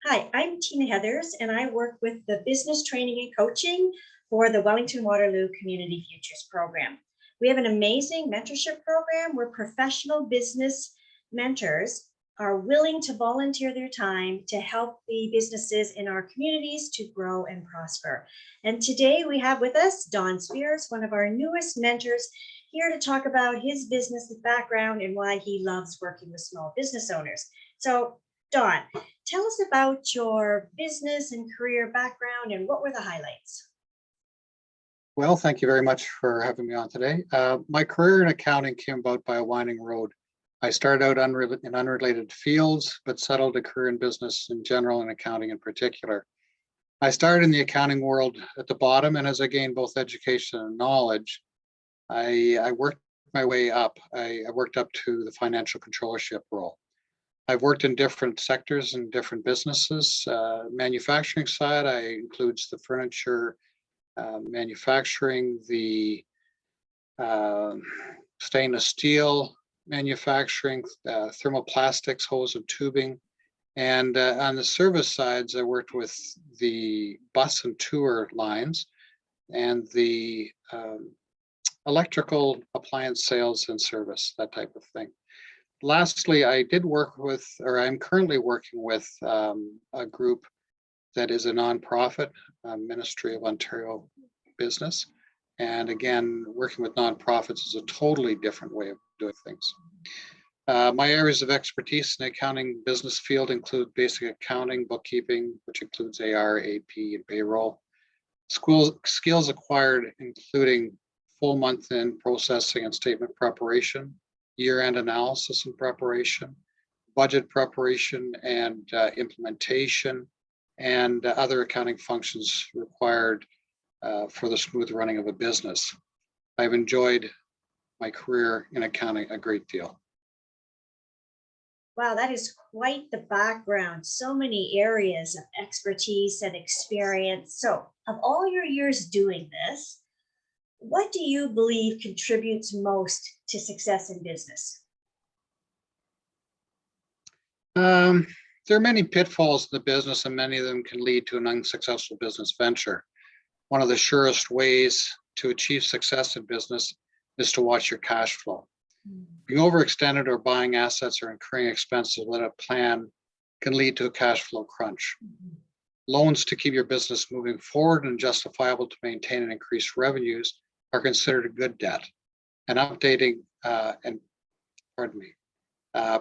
Hi, I'm Tina Heathers, and I work with the business training and coaching for the Wellington Waterloo Community Futures Program. We have an amazing mentorship program where professional business mentors are willing to volunteer their time to help the businesses in our communities to grow and prosper. And today we have with us Don Speers, one of our newest mentors, here to talk about his business background and why he loves working with small business owners. So, Don, tell us about your business and career background and what were the highlights? Well, thank you very much for having me on today. My career in accounting came about by a winding road. I started out in unrelated fields, but settled a career in business in general and accounting in particular. I started in the accounting world at the bottom, and as I gained both education and knowledge, I worked my way up. I worked up to the financial controllership role. I've worked in different sectors and different businesses. Manufacturing side, includes the furniture manufacturing, the stainless steel manufacturing, thermoplastics, hose and tubing. And on the service sides, I worked with the bus and tour lines and the electrical appliance sales and service, that type of thing. Lastly, I did work with, or I'm currently working with a group that is a nonprofit, Ministry of Ontario Business. And again, working with nonprofits is a totally different way of doing things. My areas of expertise in the accounting business field include basic accounting, bookkeeping, which includes AR, AP, and payroll. Skills acquired, including full month-end processing and statement preparation, year-end analysis and preparation, budget preparation and implementation, and other accounting functions required for the smooth running of a business. I've enjoyed my career in accounting a great deal. Wow, that is quite the background. So many areas of expertise and experience. So, of all your years doing this, what do you believe contributes most to success in business? There are many pitfalls in the business, and many of them can lead to an unsuccessful business venture. One of the surest ways to achieve success in business is to watch your cash flow. Being overextended or buying assets or incurring expenses without a plan can lead to a cash flow crunch. Loans to keep your business moving forward and justifiable to maintain and increase revenues are considered a good debt. And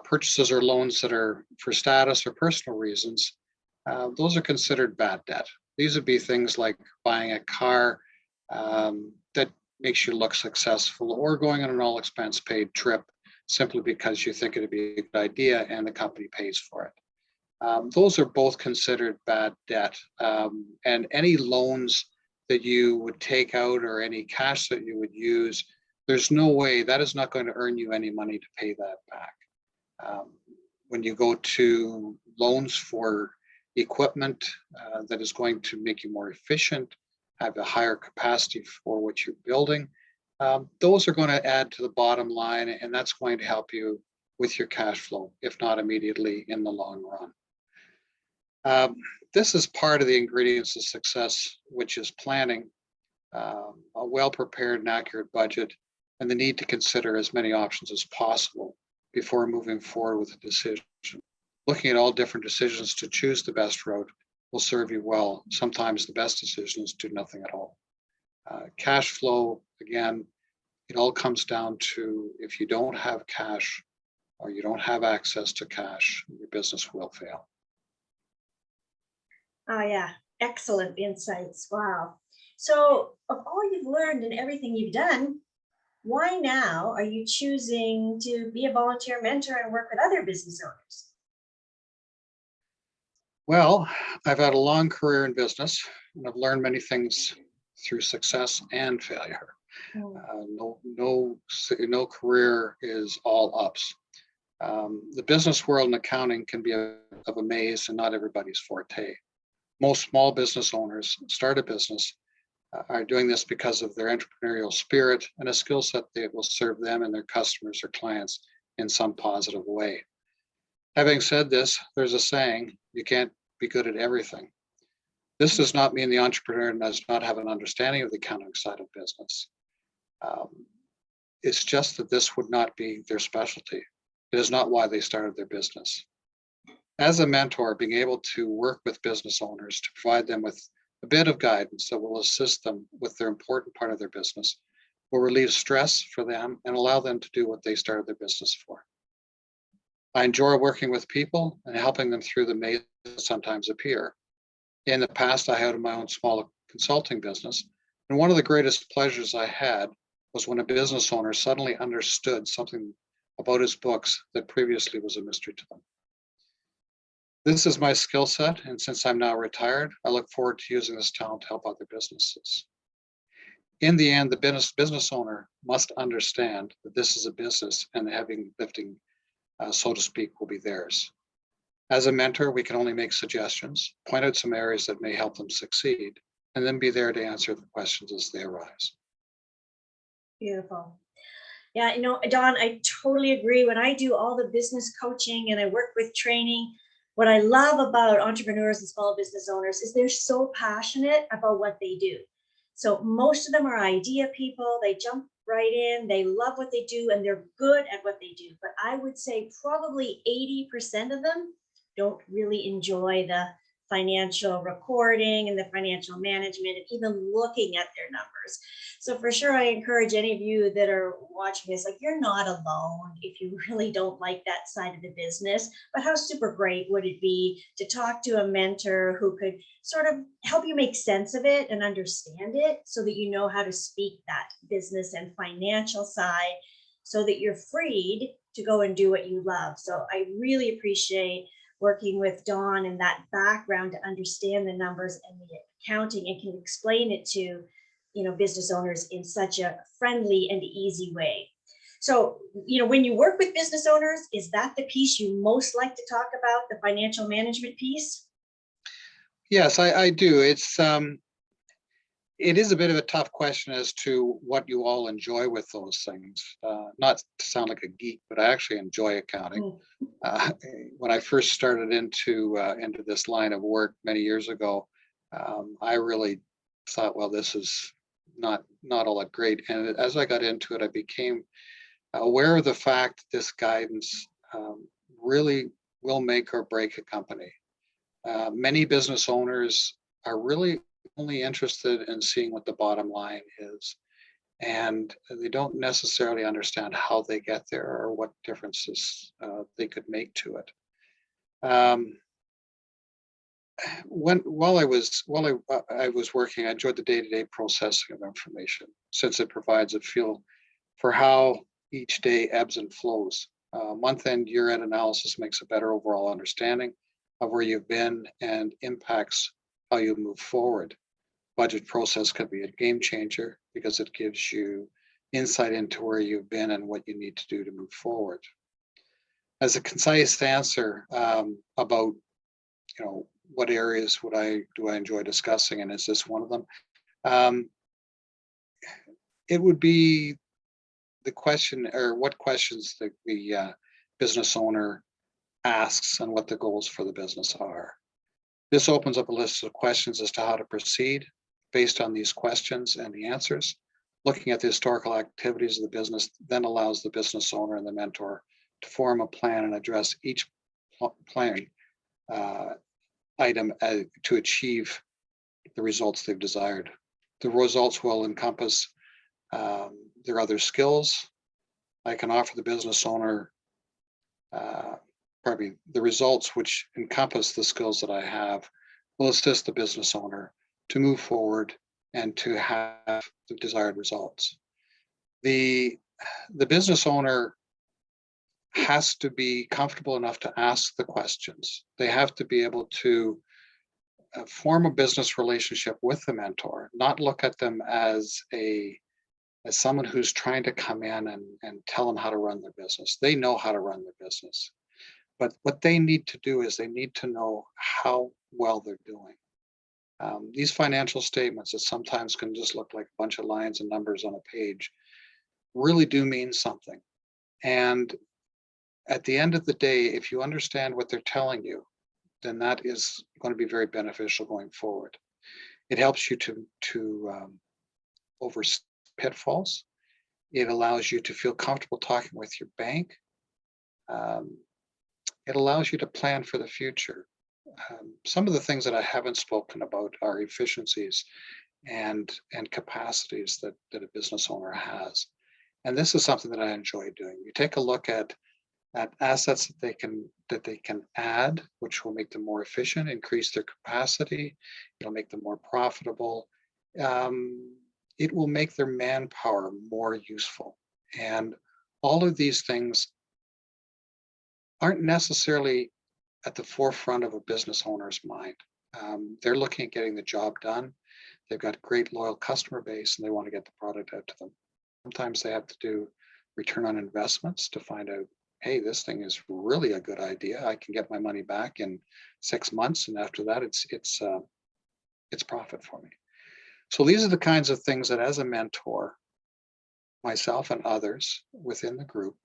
purchases or loans that are for status or personal reasons, those are considered bad debt. These would be things like buying a car that makes you look successful, or going on an all expense paid trip simply because you think it'd be a good idea and the company pays for it. Those are both considered bad debt. And any loans that you would take out or any cash that you would use, there's no way, that is not going to earn you any money to pay that back. When you go to loans for equipment that is going to make you more efficient, have a higher capacity for what you're building, those are going to add to the bottom line, and that's going to help you with your cash flow, if not immediately, in the long run. This is part of the ingredients of success, which is planning, a well-prepared and accurate budget, and the need to consider as many options as possible before moving forward with a decision. Looking at all different decisions to choose the best route will serve you well. Sometimes the best decision is to do nothing at all. Cash flow, again, it all comes down to, if you don't have cash or you don't have access to cash, your business will fail. Oh, yeah. Excellent insights. Wow. So, of all you've learned and everything you've done, why now are you choosing to be a volunteer mentor and work with other business owners? Well, I've had a long career in business, and I've learned many things through success and failure. No career is all ups. The business world and accounting can be of a maze, and not everybody's forte. Most small business owners start a business are doing this because of their entrepreneurial spirit and a skill set that will serve them and their customers or clients in some positive way. Having said this, there's a saying, you can't be good at everything. This does not mean the entrepreneur does not have an understanding of the accounting side of business. It's just that this would not be their specialty. It is not why they started their business. As a mentor, being able to work with business owners to provide them with a bit of guidance that will assist them with their important part of their business will relieve stress for them and allow them to do what they started their business for. I enjoy working with people and helping them through the maze that sometimes appear. In the past, I had my own small consulting business, and one of the greatest pleasures I had was when a business owner suddenly understood something about his books that previously was a mystery to them. This is my skill set, and since I'm now retired, I look forward to using this talent to help other businesses. In the end, the business owner must understand that this is a business and the heavy lifting, so to speak, will be theirs. As a mentor, we can only make suggestions, point out some areas that may help them succeed, and then be there to answer the questions as they arise. Beautiful. Yeah, Don, I totally agree. When I do all the business coaching and I work with training, what I love about entrepreneurs and small business owners is they're so passionate about what they do. So most of them are idea people. They jump right in. They love what they do and they're good at what they do. But I would say probably 80% of them don't really enjoy the financial recording and the financial management and even looking at their numbers. So for sure, I encourage any of you that are watching this, like, you're not alone if you really don't like that side of the business. But how super great would it be to talk to a mentor who could sort of help you make sense of it and understand it so that you know how to speak that business and financial side so that you're freed to go and do what you love. So I really appreciate working with Dawn and that background to understand the numbers and the accounting and can explain it to, business owners in such a friendly and easy way. So, when you work with business owners, is that the piece you most like to talk about, the financial management piece? Yes, I do. It is a bit of a tough question as to what you all enjoy with those things. Not to sound like a geek, but I actually enjoy accounting. When I first started into this line of work many years ago, I really thought, well, this is not all that great. And as I got into it, I became aware of the fact that this guidance really will make or break a company. Many business owners are really only interested in seeing what the bottom line is, and they don't necessarily understand how they get there or what differences they could make to it. While I was working, I enjoyed the day-to-day processing of information, since it provides a feel for how each day ebbs and flows. Month-end, year-end analysis makes a better overall understanding of where you've been and impacts how you move forward. Budget process could be a game changer because it gives you insight into where you've been and what you need to do to move forward. As a concise answer about, what areas do I enjoy discussing, and is this one of them? It would be the question, or what questions the business owner asks and what the goals for the business are. This opens up a list of questions as to how to proceed based on these questions and the answers. Looking at the historical activities of the business then allows the business owner and the mentor to form a plan and address each plan item to achieve the results they've desired. The results will encompass their other skills. I can offer the business owner the results which encompass the skills that I have will assist the business owner to move forward and to have the desired results. The business owner has to be comfortable enough to ask the questions. They have to be able to form a business relationship with the mentor, not look at them as someone who's trying to come in and tell them how to run their business. They know how to run their business. But what they need to do is they need to know how well they're doing. These financial statements that sometimes can just look like a bunch of lines and numbers on a page really do mean something. And at the end of the day, if you understand what they're telling you, then that is going to be very beneficial going forward. It helps you to over pitfalls. It allows you to feel comfortable talking with your bank. It allows you to plan for the future. Some of the things that I haven't spoken about are efficiencies and capacities that a business owner has. And this is something that I enjoy doing. You take a look at assets that they can add, which will make them more efficient, increase their capacity. It'll make them more profitable. It will make their manpower more useful. And all of these things aren't necessarily at the forefront of a business owner's mind. They're looking at getting the job done. They've got a great loyal customer base and they want to get the product out to them. Sometimes they have to do return on investments to find out, hey, this thing is really a good idea. I can get my money back in 6 months, and after that, it's profit for me. So these are the kinds of things that, as a mentor, myself and others within the group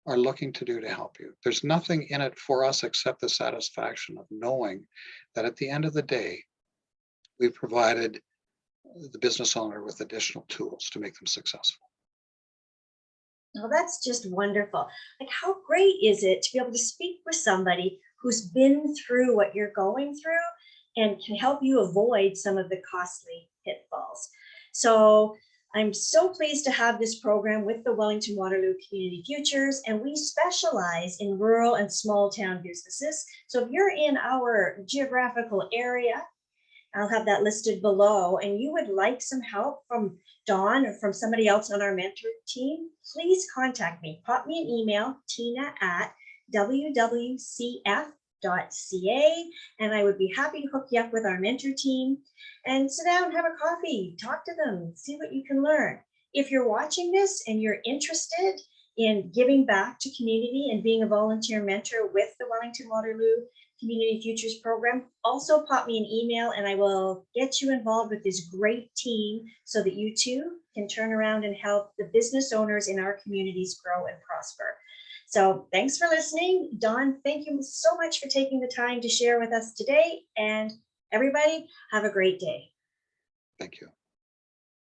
are looking to do to help you. There's nothing in it for us except the satisfaction of knowing that at the end of the day, we've provided the business owner with additional tools to make them successful. Well, that's just wonderful. Like, how great is it to be able to speak with somebody who's been through what you're going through and can help you avoid some of the costly pitfalls. So I'm so pleased to have this program with the Wellington Waterloo Community Futures, and we specialize in rural and small town businesses. So if you're in our geographical area, I'll have that listed below, and you would like some help from Dawn or from somebody else on our mentor team, please contact me. Pop me an email, tina@wwcf.ca, and I would be happy to hook you up with our mentor team and sit down, have a coffee, talk to them, see what you can learn. If you're watching this and you're interested in giving back to community and being a volunteer mentor with the Wellington Waterloo Community Futures Program, also pop me an email and I will get you involved with this great team so that you too can turn around and help the business owners in our communities grow and prosper. So thanks for listening. Dawn, thank you so much for taking the time to share with us today. And everybody, have a great day. Thank you.